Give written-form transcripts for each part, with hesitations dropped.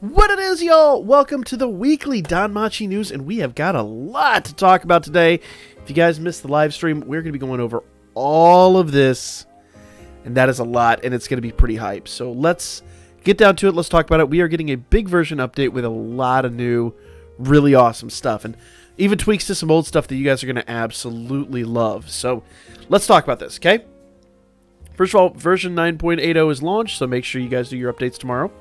What it is, y'all? Welcome to the weekly DanMemo news, and we have got a lot to talk about today. If you guys missed the live stream, we're going to be going over all of this, and that is a lot, and it's going to be pretty hype. So let's get down to it. Let's talk about it. We are getting a big version update with a lot of new, really awesome stuff, and even tweaks to some old stuff that you guys are going to absolutely love. So let's talk about this, okay? First of all, version 9.80 is launched, so make sure you guys do your updates tomorrow.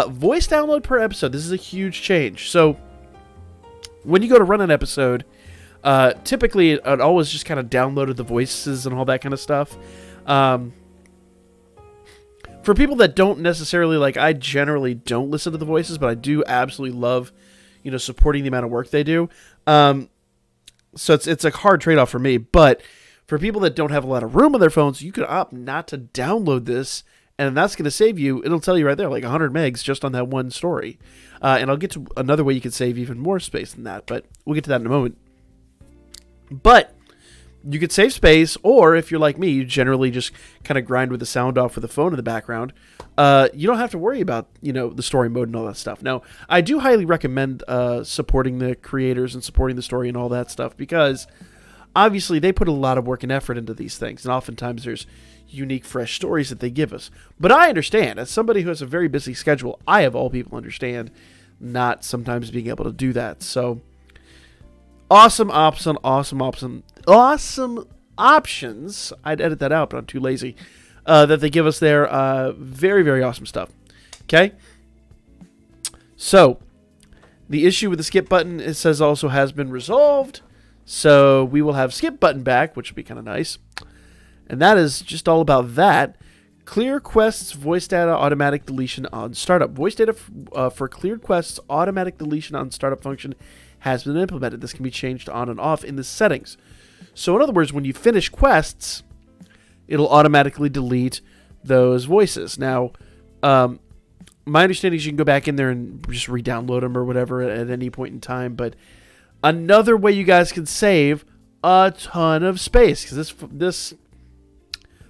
Voice download per episode. This is a huge change. So when you go to run an episode, typically it always just kind of downloaded the voices and all that kind of stuff. For people that don't necessarily, like, I generally don't listen to the voices, but I do absolutely love, you know, supporting the amount of work they do. So it's a hard trade-off for me, but for people that don't have a lot of room on their phones, you could opt not to download this, and that's going to save you, it'll tell you right there, like 100 megs just on that one story. And I'll get to another way you could save even more space than that, but we'll get to that in a moment. But you could save space, or if you're like me, you generally just kind of grind with the sound off with the phone in the background. You don't have to worry about, you know, the story mode and all that stuff. Now, I do highly recommend supporting the creators and supporting the story and all that stuff, because obviously they put a lot of work and effort into these things, and oftentimes there's unique, fresh stories that they give us. But I understand, as somebody who has a very busy schedule, I, of all people, understand not sometimes being able to do that. So, awesome options. I'd edit that out, but I'm too lazy. That they give us there. Very, very awesome stuff. Okay? So, the issue with the skip button, it says also has been resolved. So, we will have skip button back, which would be kind of nice. And that is just all about that. Clear quests, voice data, automatic deletion on startup. Voice data for cleared quests, automatic deletion on startup function has been implemented. This can be changed on and off in the settings. So in other words, when you finish quests, it'll automatically delete those voices. Now, my understanding is you can go back in there and just re-download them or whatever at any point in time. But another way you guys can save a ton of space, because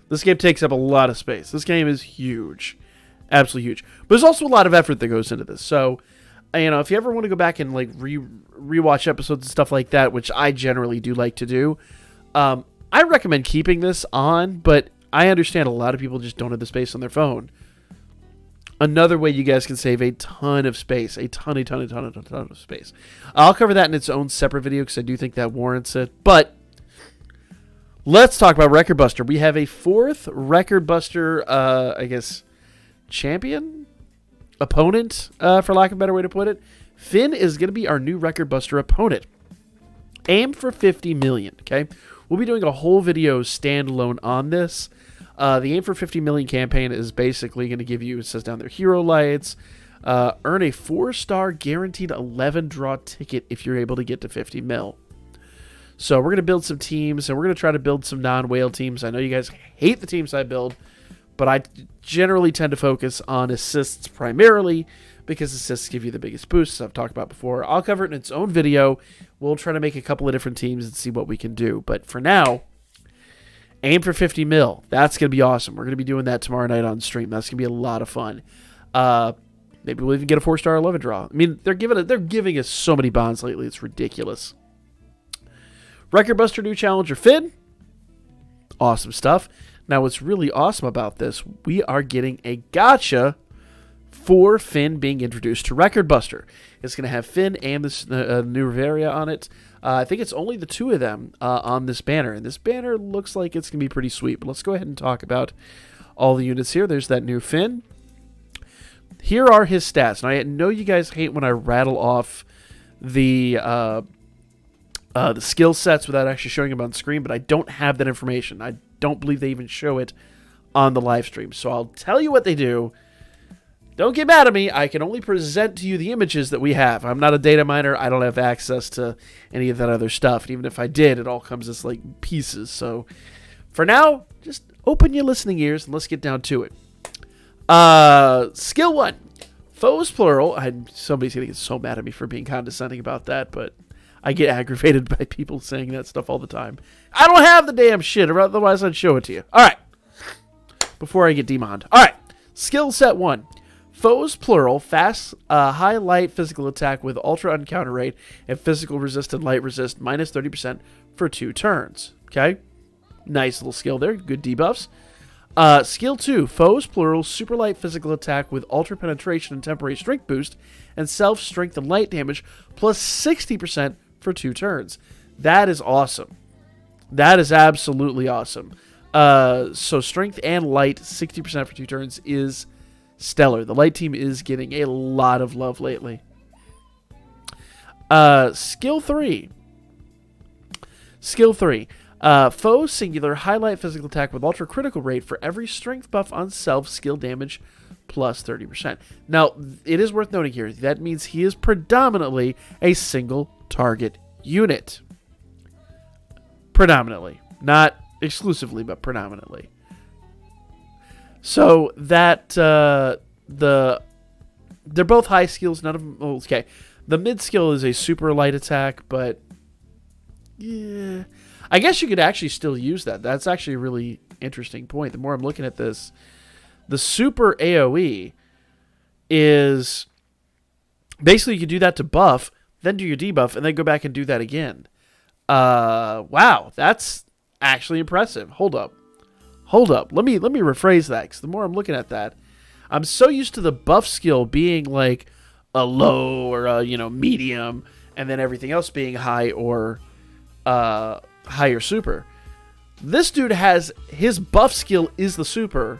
this game takes up a lot of space. This game is huge. Absolutely huge. But there's also a lot of effort that goes into this. So, you know, if you ever want to go back and, like, rewatch episodes and stuff like that, which I generally do like to do, I recommend keeping this on, but I understand a lot of people just don't have the space on their phone. Another way you guys can save a ton of space. A ton of space. I'll cover that in its own separate video, because I do think that warrants it. But let's talk about Record Buster. We have a fourth Record Buster, I guess, champion? Opponent, for lack of a better way to put it. Finn is going to be our new Record Buster opponent. Aim for 50 million, okay? We'll be doing a whole video standalone on this. The Aim for 50 million campaign is basically going to give you, it says down there, hero lights. Earn a 4-star guaranteed 11 draw ticket if you're able to get to 50 mil. So we're going to build some teams, and we're going to try to build some non-whale teams. I know you guys hate the teams I build, but I generally tend to focus on assists primarily, because assists give you the biggest boosts, I've talked about before. I'll cover it in its own video. We'll try to make a couple of different teams and see what we can do. But for now, aim for 50 mil. That's going to be awesome. We're going to be doing that tomorrow night on stream. That's going to be a lot of fun. Maybe we'll even get a 4-star 11 draw. I mean, they're giving us so many bonds lately. It's ridiculous. Record Buster new challenger Finn. Awesome stuff. Now, what's really awesome about this, we are getting a gacha for Finn being introduced to Record Buster. It's going to have Finn and this new Riveria on it. I think it's only the two of them on this banner, and this banner looks like it's going to be pretty sweet. But let's go ahead and talk about all the units here. There's that new Finn. Here are his stats. And I know you guys hate when I rattle off the skill sets without actually showing them on screen, but I don't have that information. I don't believe they even show it on the live stream. So I'll tell you what they do. Don't get mad at me. I can only present to you the images that we have. I'm not a data miner. I don't have access to any of that other stuff. And even if I did, it all comes as, like, pieces. So for now, just open your listening ears and let's get down to it. Skill 1. Foes plural. Somebody's going to get so mad at me for being condescending about that, but I get aggravated by people saying that stuff all the time. I don't have the damn shit, or otherwise I'd show it to you. All right. Before I get demoned. All right. Skill set 1. Foes, plural, fast, high light physical attack with ultra uncounter rate and physical resist and light resist minus 30% for 2 turns. Okay? Nice little skill there. Good debuffs. Skill 2, foes, plural, super light physical attack with ultra penetration and temporary strength boost and self strength and light damage plus 60% for 2 turns. That is awesome. That is absolutely awesome. So strength and light, 60% for 2 turns is stellar. The light team is getting a lot of love lately. Skill 3. Skill 3. Foe, singular, highlight physical attack with ultra critical rate for every strength buff on self, skill damage plus 30%. Now, it is worth noting here, that means he is predominantly a single target unit. Predominantly. Not exclusively, but predominantly. So that they're both high skills. None of them. Okay, the mid skill is a super light attack, but yeah, I guess you could actually still use that. That's actually a really interesting point. The more I'm looking at this, the super AOE is basically you can do that to buff, then do your debuff, and then go back and do that again. Wow, that's actually impressive. Hold up. Let me rephrase that, because the more I'm looking at that, I'm so used to the buff skill being like a low or a, medium, and then everything else being high or higher super. This dude has his buff skill is the super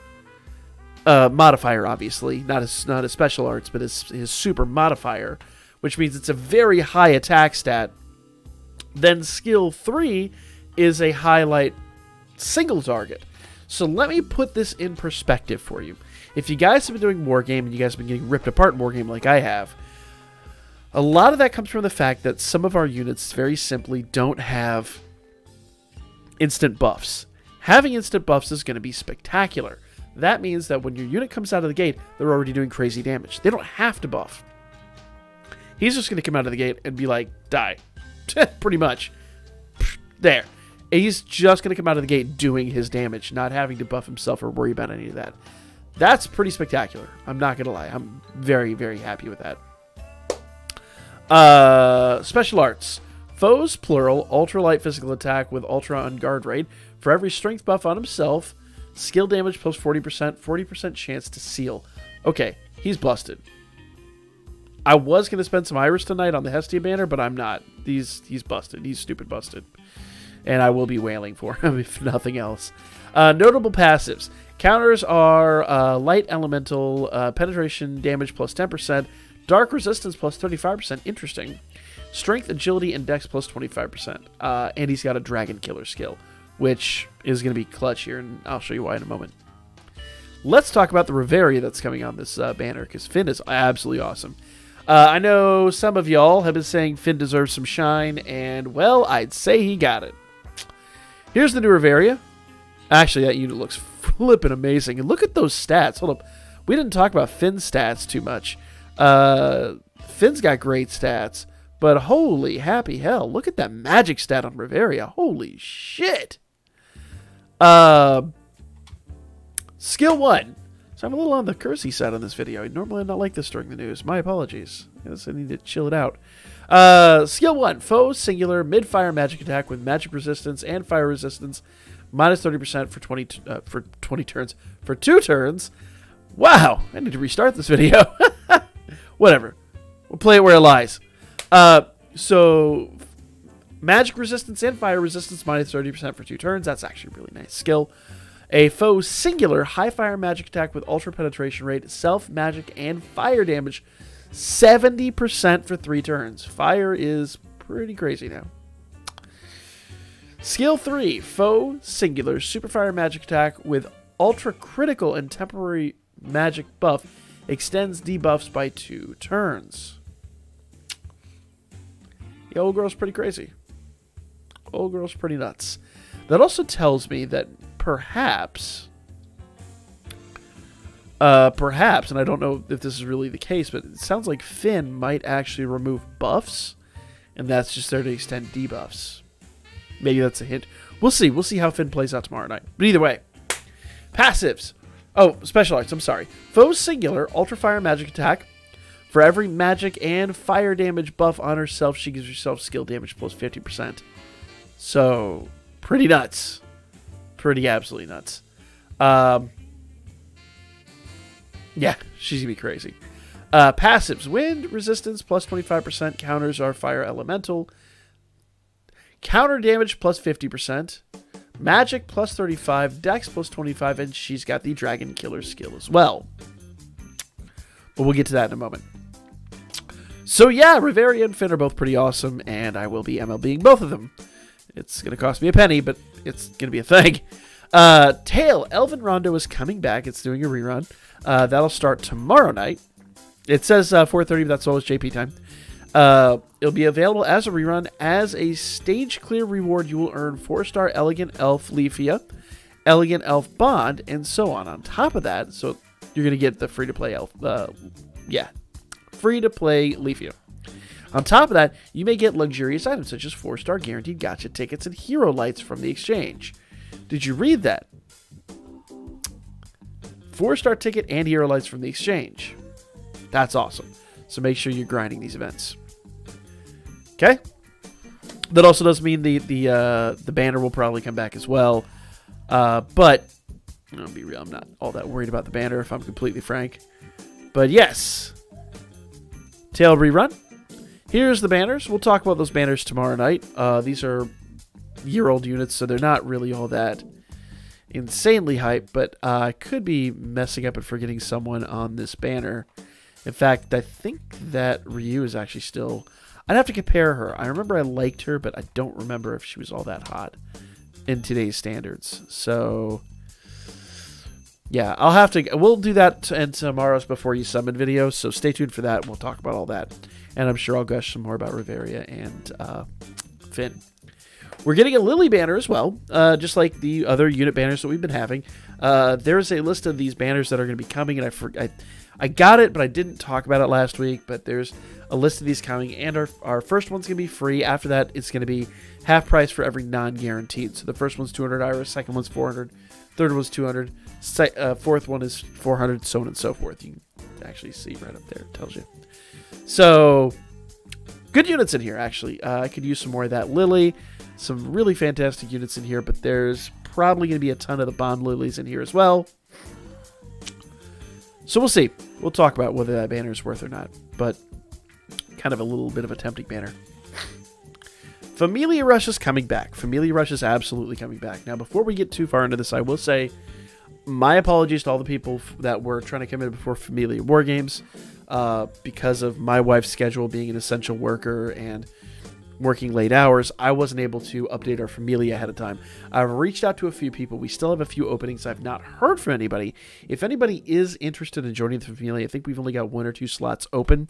modifier, obviously, not his special arts, but his super modifier, which means it's a very high attack stat. Then skill 3 is a highlight single target. So let me put this in perspective for you. If you guys have been doing Wargame and you guys have been getting ripped apart in Wargame like I have, a lot of that comes from the fact that some of our units very simply don't have instant buffs. Having instant buffs is going to be spectacular. That means that when your unit comes out of the gate, they're already doing crazy damage. They don't have to buff. He's just going to come out of the gate and be like, die. Pretty much. There. He's just going to come out of the gate doing his damage, not having to buff himself or worry about any of that. That's pretty spectacular. I'm not going to lie. I'm very, very happy with that. Special arts. Foes, plural, ultra-light physical attack with ultra on guard rate. For every strength buff on himself, skill damage plus 40%, 40% chance to seal. Okay, he's busted. I was going to spend some Iris tonight on the Hestia banner, but I'm not. He's busted. He's stupid busted. And I will be wailing for him, if nothing else. Notable passives. Counters are light elemental, penetration damage plus 10%, dark resistance plus 35%. Interesting. Strength, agility, and dex plus 25%. And he's got a dragon killer skill, which is going to be clutch here, and I'll show you why in a moment. Let's talk about the Revaria that's coming on this banner, because Finn is absolutely awesome. I know some of y'all have been saying Finn deserves some shine, and, well, I'd say he got it. Here's the new Revaria. Actually, that unit looks flippin' amazing. And look at those stats. Hold up. We didn't talk about Finn's stats too much. Finn's got great stats. But holy happy hell. Look at that magic stat on Revaria. Holy shit. Skill 1. So I'm a little on the cursey side on this video. Normally I'm not like this during the news. My apologies. I guess I need to chill it out. Skill 1. Foe, singular, mid-fire magic attack with magic resistance and fire resistance. Minus 30% for 20 turns. For 2 turns. Wow. I need to restart this video. Whatever. We'll play it where it lies. So, magic resistance and fire resistance minus 30% for 2 turns. That's actually a really nice skill. A foe, singular, high fire magic attack with ultra penetration rate, self, magic, and fire damage. 70% for 3 turns. Fire is pretty crazy now. Skill 3, foe, singular, super fire magic attack with ultra critical and temporary magic buff. Extends debuffs by 2 turns. The old girl's pretty crazy. Old girl's pretty nuts. That also tells me that perhaps, and I don't know if this is really the case, but it sounds like Finn might actually remove buffs, and that's just there to extend debuffs. Maybe that's a hint. We'll see. We'll see how Finn plays out tomorrow night. But either way, passives. Oh, special arts, I'm sorry. Foe's singular, ultra fire magic attack. For every magic and fire damage buff on herself, she gives herself skill damage plus 50%. So, pretty nuts. Pretty absolutely nuts. Yeah, she's going to be crazy. Passives. Wind resistance plus 25%. Counters are fire elemental. Counter damage plus 50%. Magic plus 35. Dex plus 25. And she's got the Dragon Killer skill as well. But we'll get to that in a moment. So yeah, Revaria and Finn are both pretty awesome. And I will be MLBing both of them. It's going to cost me a penny, but it's going to be a thing. Tail. Elven Rondo is coming back. It's doing a rerun. That'll start tomorrow night. It says 4:30, but that's always JP time. It'll be available as a rerun. As a stage clear reward, you will earn 4-star Elegant Elf Leafia, Elegant Elf Bond, and so on. On top of that, so you're going to get the free-to-play elf. Free-to-play Leafia. On top of that, you may get luxurious items such as 4-star guaranteed gacha tickets and hero lights from the exchange. Did you read that? 4-star ticket and hero lights from the exchange. That's awesome. So make sure you're grinding these events. Okay? That also does mean the banner will probably come back as well. But I'll be real, I'm not all that worried about the banner if I'm completely frank. But yes. Tail rerun. Here's the banners. We'll talk about those banners tomorrow night. These are year-old units, so they're not really all that insanely hyped, but I could be messing up and forgetting someone on this banner. In fact, I think that Ryu is actually still... I'd have to compare her. I remember I liked her, but I don't remember if she was all that hot in today's standards. So, yeah, I'll have to... We'll do that in tomorrow's Before You Summon video, so stay tuned for that, and we'll talk about all that. And I'm sure I'll gush some more about Revaria and Finn. We're getting a Lily banner as well, just like the other unit banners that we've been having. There's a list of these banners that are going to be coming, and I got it, but I didn't talk about it last week. But there's a list of these coming, and our first one's going to be free. After that, it's going to be half price for every non-guaranteed. So the first one's 200 Iris, second one's 400, third one's 200, fourth one is 400, so on and so forth. You can actually see right up there. It tells you. So, good units in here, actually. I could use some more of that Lily. Some really fantastic units in here, but there's probably going to be a ton of the Bond Lilies in here as well. So we'll see. We'll talk about whether that banner is worth or not, but kind of a little bit of a tempting banner. Familia Rush is coming back. Familia Rush is absolutely coming back. Now, before we get too far into this, I will say my apologies to all the people that were trying to come in before Familia War Games because of my wife's schedule being an essential worker and working late hours. I wasn't able to update our Familia ahead of time. I've reached out to a few people. We still have a few openings. I've not heard from anybody. If anybody is interested in joining the Familia, I think we've only got 1 or 2 slots open.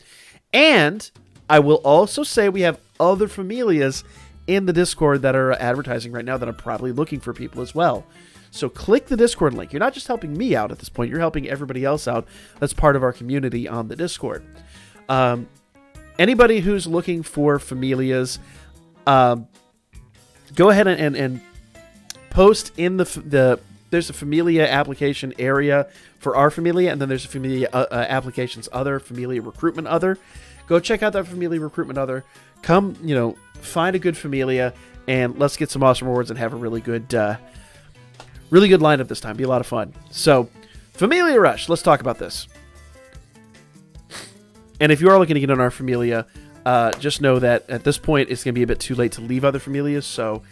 And I will also say we have other Familias in the Discord that are advertising right now that are probably looking for people as well. So click the Discord link. You're not just helping me out at this point. You're helping everybody else out that's part of our community on the Discord. Anybody who's looking for Familias, go ahead and post in there's a Familia application area for our Familia, and then there's a Familia applications other, Familia recruitment other. Go check out that Familia recruitment other. Come, find a good Familia, and let's get some awesome rewards and have a really good lineup this time. Be a lot of fun. So, Familia Rush. Let's talk about this. And if you are looking to get on our Familia, just know that at this point, it's going to be a bit too late to leave other Familias. So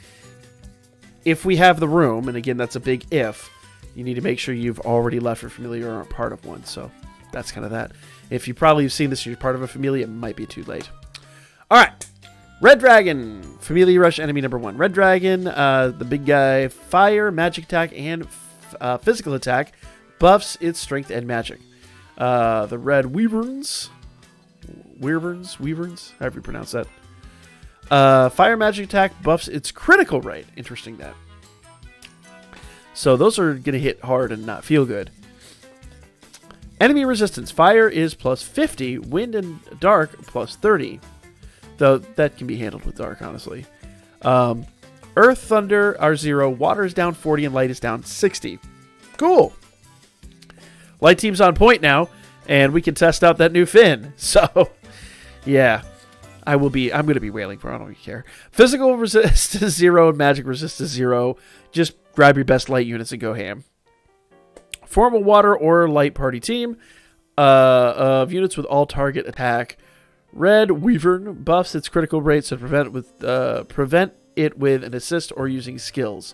if we have the room, and again, that's a big if, you need to make sure you've already left your Familia or aren't part of one. So that's kind of that. If you probably have seen this and you're part of a Familia, it might be too late. All right. Red Dragon. Familia Rush enemy number 1. Red Dragon, the big guy, fire, magic attack, and physical attack buffs its strength and magic. The Red Wyverns, however you pronounce that. Fire magic attack buffs its critical rate. Interesting that. So those are going to hit hard and not feel good. Enemy resistance. Fire is plus 50. Wind and dark plus 30. Though that can be handled with dark, honestly. Earth, thunder are 0. Water is down 40 and light is down 60. Cool. Light team's on point now, and we can test out that new fin. So, yeah. I'm going to be wailing for it. I don't really care. Physical resist is 0 and magic resist is 0. Just grab your best light units and go ham. Form a water or light party team of units with all target attack. Red Wyvern buffs its critical rate to prevent it with an assist or using skills.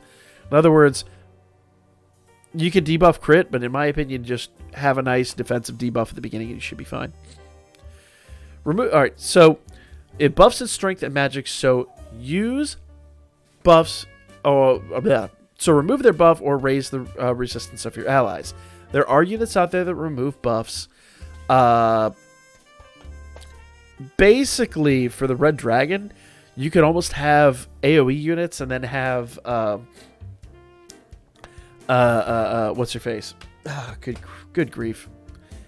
In other words, you can debuff crit, but in my opinion, just have a nice defensive debuff at the beginning and you should be fine. Alright, so it buffs its strength and magic, so use buffs. So remove their buff or raise the resistance of your allies. There are units out there that remove buffs. Basically, for the Red Dragon, you could almost have AoE units and then have what's her face? Good grief.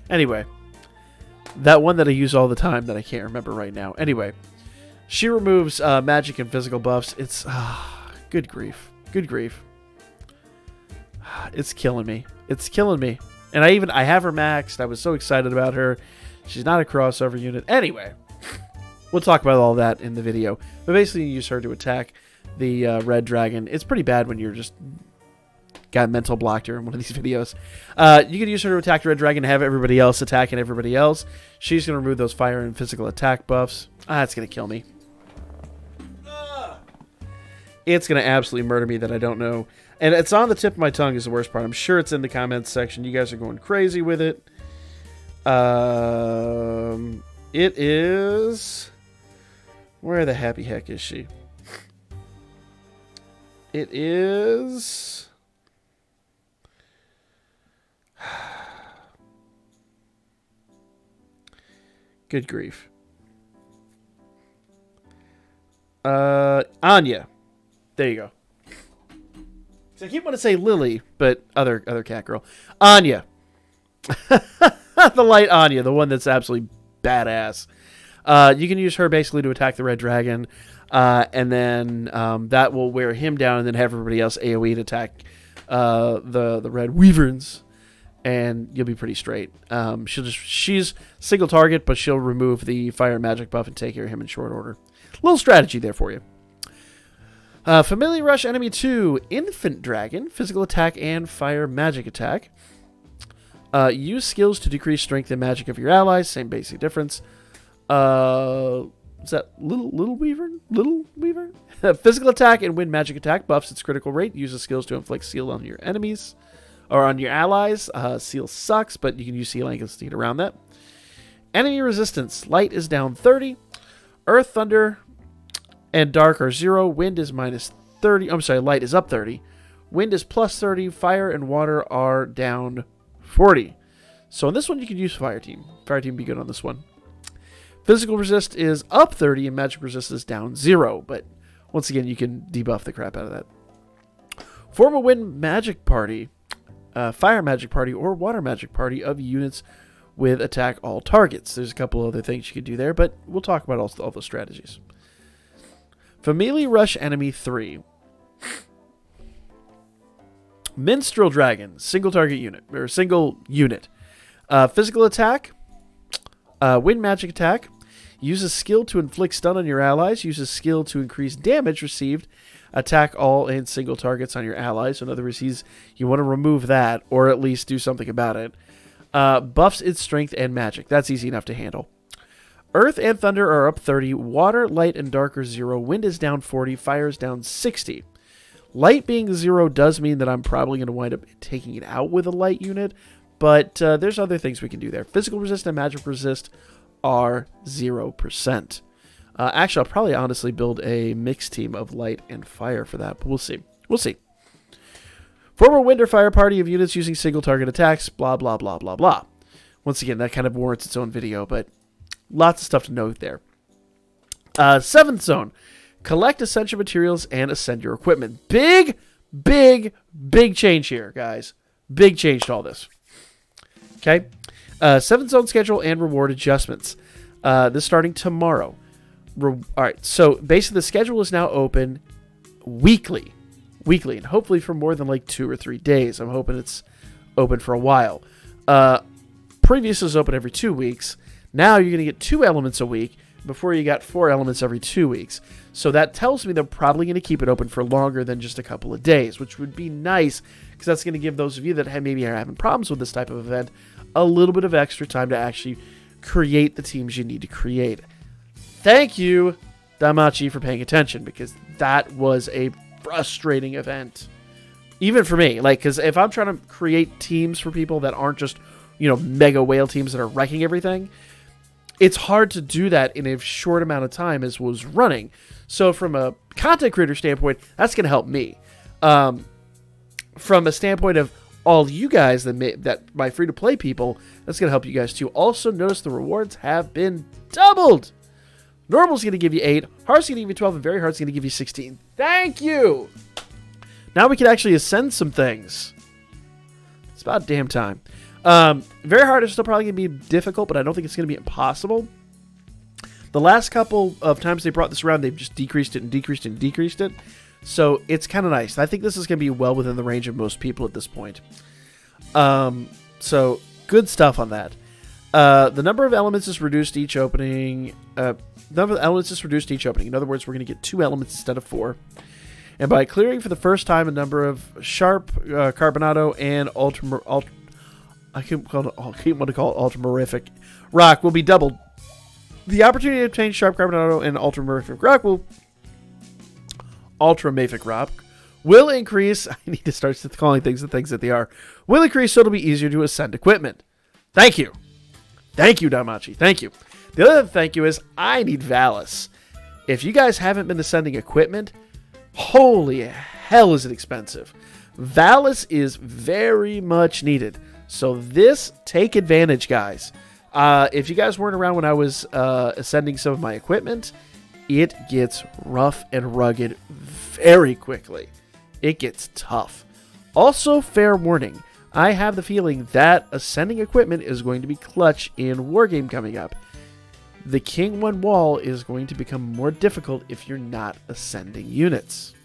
Anyway, that one that I use all the time that I can't remember right now. Anyway, she removes magic and physical buffs. It's good grief. Good grief. It's killing me. It's killing me. And I have her maxed. I was so excited about her. She's not a crossover unit. Anyway, we'll talk about all that in the video. But basically, you use her to attack the Red Dragon. It's pretty bad when you're just got mental blocked here in one of these videos. You can use her to attack the Red Dragon and have everybody else attacking everybody else. She's going to remove those fire and physical attack buffs. It's going to kill me. It's going to absolutely murder me that I don't know. And it's on the tip of my tongue is the worst part. I'm sure it's in the comments section. You guys are going crazy with it. It is... Where the happy heck is she? It is... Good grief. Anya. There you go. So I keep wanting to say Lily, but other cat girl. Anya. The light Anya, the one that's absolutely badass. You can use her basically to attack the Red Dragon, and then that will wear him down, and then have everybody else AoE to attack the Red Wyverns, and you'll be pretty straight. She's single target, but she'll remove the fire magic buff and take care of him in short order. Little strategy there for you. Familia Rush Enemy 2, Infant Dragon, physical attack and fire magic attack. Use skills to decrease strength and magic of your allies, same basic difference. Is that Little Weaver? Little Weaver? Physical attack and wind magic attack buffs its critical rate. Uses skills to inflict seal on your enemies or on your allies. Seal sucks, but you can use sealing to get around that. Enemy resistance. Light is down 30. Earth, thunder, and dark are 0. Wind is minus 30. I'm sorry, light is up 30. Wind is plus 30. Fire and water are down 40. So on this one, you can use Fire Team. Fire Team would be good on this one. Physical resist is up 30, and magic resist is down 0. But once again, you can debuff the crap out of that. Form a wind magic party, fire magic party, or water magic party of units with attack all targets. There's a couple other things you could do there, but we'll talk about all those strategies. Familia Rush Enemy 3. Minstrel Dragon, single target unit, or single unit. Physical attack, wind magic attack. Uses skill to inflict stun on your allies. Uses skill to increase damage received. Attack all and single targets on your allies. So in other words, you want to remove that, or at least do something about it. Buffs its strength and magic. That's easy enough to handle. Earth and thunder are up 30. Water, light, and dark are 0. Wind is down 40. Fire is down 60. Light being 0 does mean that I'm probably going to wind up taking it out with a light unit, but there's other things we can do there. Physical resist and magic resist are 0%. Actually, I'll probably honestly build a mixed team of light and fire for that, but we'll see. We'll see. Form a wind or fire party of units using single target attacks, blah, blah, blah, blah, blah. Once again, that kind of warrants its own video, but lots of stuff to note there. 7th zone. Collect essential materials and ascend your equipment. Big, big, big change here, guys. Big change to all this. Okay. 7th zone schedule and reward adjustments. This starting tomorrow. Alright, so basically the schedule is now open weekly. And hopefully for more than like 2 or 3 days. I'm hoping it's open for a while. Previous was open every 2 weeks. Now you're going to get 2 elements a week. Before you got 4 elements every 2 weeks. So that tells me they're probably going to keep it open for longer than just a couple of days, which would be nice because that's going to give those of you that maybe are having problems with this type of event a little bit of extra time to actually create the teams you need to create. Thank you, Damachi, for paying attention, because that was a frustrating event. Even for me, like, because if I'm trying to create teams for people that aren't just, mega whale teams that are wrecking everything, it's hard to do that in a short amount of time as was running. So from a content creator standpoint, that's going to help me. From a standpoint of all you guys that my free-to-play people, that's going to help you guys too. Also, notice the rewards have been doubled. Normal's going to give you 8, Hard's going to give you 12, and Very Hard's going to give you 16. Thank you! Now we can actually ascend some things. It's about damn time. Very Hard is still probably going to be difficult, but I don't think it's going to be impossible. The last couple of times they brought this around, they've just decreased it and decreased it and decreased it. So it's kind of nice. I think this is going to be well within the range of most people at this point. So good stuff on that. The number of elements is reduced each opening. In other words, we're going to get 2 elements instead of 4. And by clearing for the first time a number of sharp, carbonado, and I keep wanting to call it ultramarific rock will be doubled. The opportunity to obtain sharp carbonado and ultramarific rock will increase. I need to start calling things the things that they are. Will increase so it'll be easier to ascend equipment. Thank you. Thank you, Damachi. Thank you. The other thank you is I need Valis. If you guys haven't been ascending equipment, holy hell is it expensive. Valis is very much needed. So take advantage, guys. If you guys weren't around when I was ascending some of my equipment, it gets rough and rugged very quickly. It gets tough. Also, fair warning, I have the feeling that ascending equipment is going to be clutch in Wargame coming up. The King 1 wall is going to become more difficult if you're not ascending units.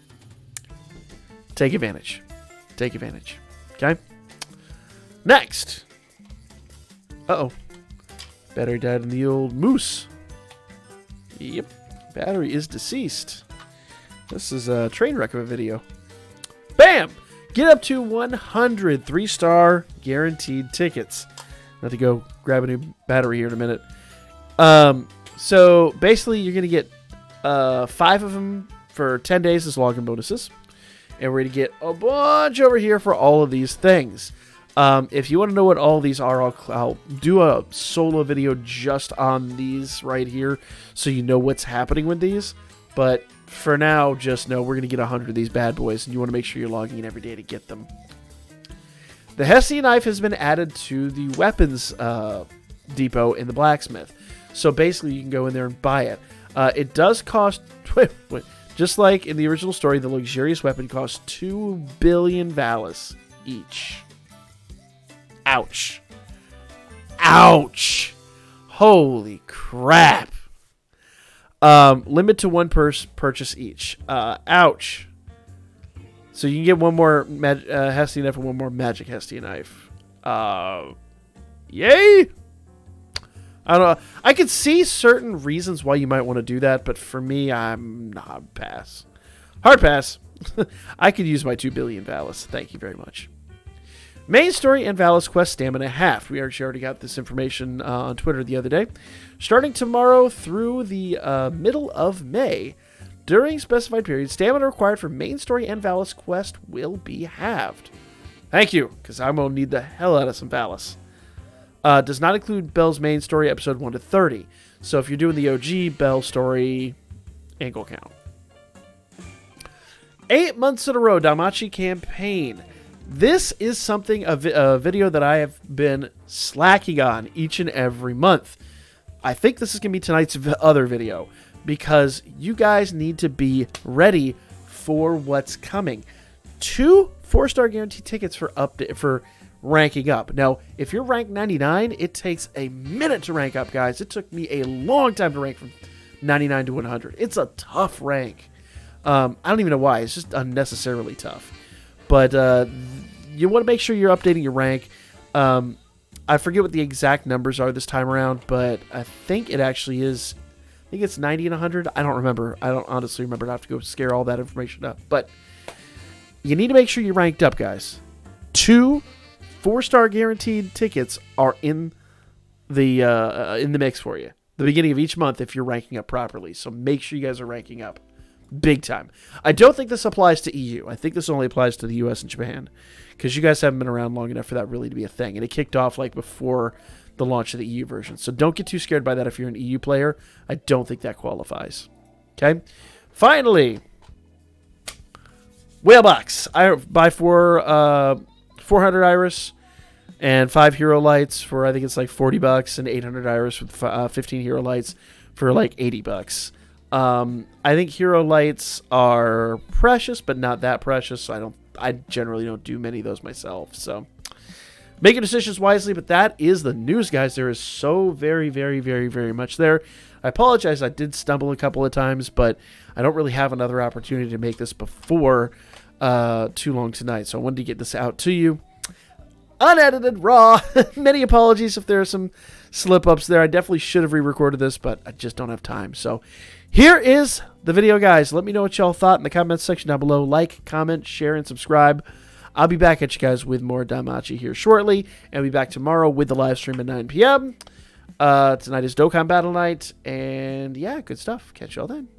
Take advantage. Take advantage. Okay? Next. Uh-oh. Battery died in the old moose. Yep. Battery is deceased. This is a train wreck of a video. Bam! Get up to 100 3-star guaranteed tickets. I have to go grab a new battery here in a minute. So basically you're going to get 5 of them for 10 days as login bonuses. And we're going to get a bunch over here for all of these things. If you want to know what all these are, I'll do a solo video just on these right here so you know what's happening with these. But for now, just know we're going to get 100 of these bad boys, and you want to make sure you're logging in every day to get them. The Hestia knife has been added to the weapons depot in the blacksmith. So basically, you can go in there and buy it. It does cost, just like in the original story, the luxurious weapon costs 2 billion Valis each. Ouch. Ouch. Holy crap. Limit to 1 purchase each. Ouch. So you can get one more Hestia knife and one more magic Hestia knife. Yay! I don't know. I could see certain reasons why you might want to do that, but for me, I'm not pass. Hard pass. I could use my 2 billion Valis. Thank you very much. Main story and Valis quest stamina half. We actually already got this information on Twitter the other day. Starting tomorrow through the middle of May, during specified periods, stamina required for main story and Valis quest will be halved. Thank you, because I'm going to need the hell out of some Valis. Does not include Bell's main story, episode 1 to 30. So if you're doing the OG Bell story, angle count. 8 months in a row, Damachi campaign. This is something, a video that I have been slacking on each and every month. I think this is going to be tonight's other video, because you guys need to be ready for what's coming. 2 4-star guaranteed tickets for ranking up. Now, if you're ranked 99, it takes a minute to rank up, guys. It took me a long time to rank from 99 to 100. It's a tough rank. I don't even know why. It's just unnecessarily tough. But you want to make sure you're updating your rank. I forget what the exact numbers are this time around, but I think it actually is. I think it's 90 and 100. I don't remember. I don't honestly remember. I have to go scare all that information up. But you need to make sure you're ranked up, guys. 2 4-star guaranteed tickets are in the mix for you. The beginning of each month if you're ranking up properly. So make sure you guys are ranking up. Big time. I don't think this applies to EU. I think this only applies to the US and Japan. Because you guys haven't been around long enough for that really to be a thing. And it kicked off like before the launch of the EU version. So don't get too scared by that if you're an EU player. I don't think that qualifies. Okay? Finally, Whale Box. I buy for 400 Iris and 5 Hero Lights for, I think it's like $40, and 800 Iris with 15 Hero Lights for like $80. I think Hero Lights are precious, but not that precious. So I generally don't do many of those myself. So make your decisions wisely. But that is the news, guys. There is so very, very, very, very much there. I apologize. I did stumble a couple of times, but I don't really have another opportunity to make this before too long tonight. So I wanted to get this out to you. Unedited, raw. Many apologies if there are some slip-ups there. I definitely should have re-recorded this, but I just don't have time. So here is the video, guys. Let me know what y'all thought in the comments section down below. Like, comment, share, and subscribe. I'll be back at you guys with more DanMemo here shortly. And I'll be back tomorrow with the live stream at 9 p.m. Tonight is Dokkan Battle Night. And yeah, good stuff. Catch y'all then.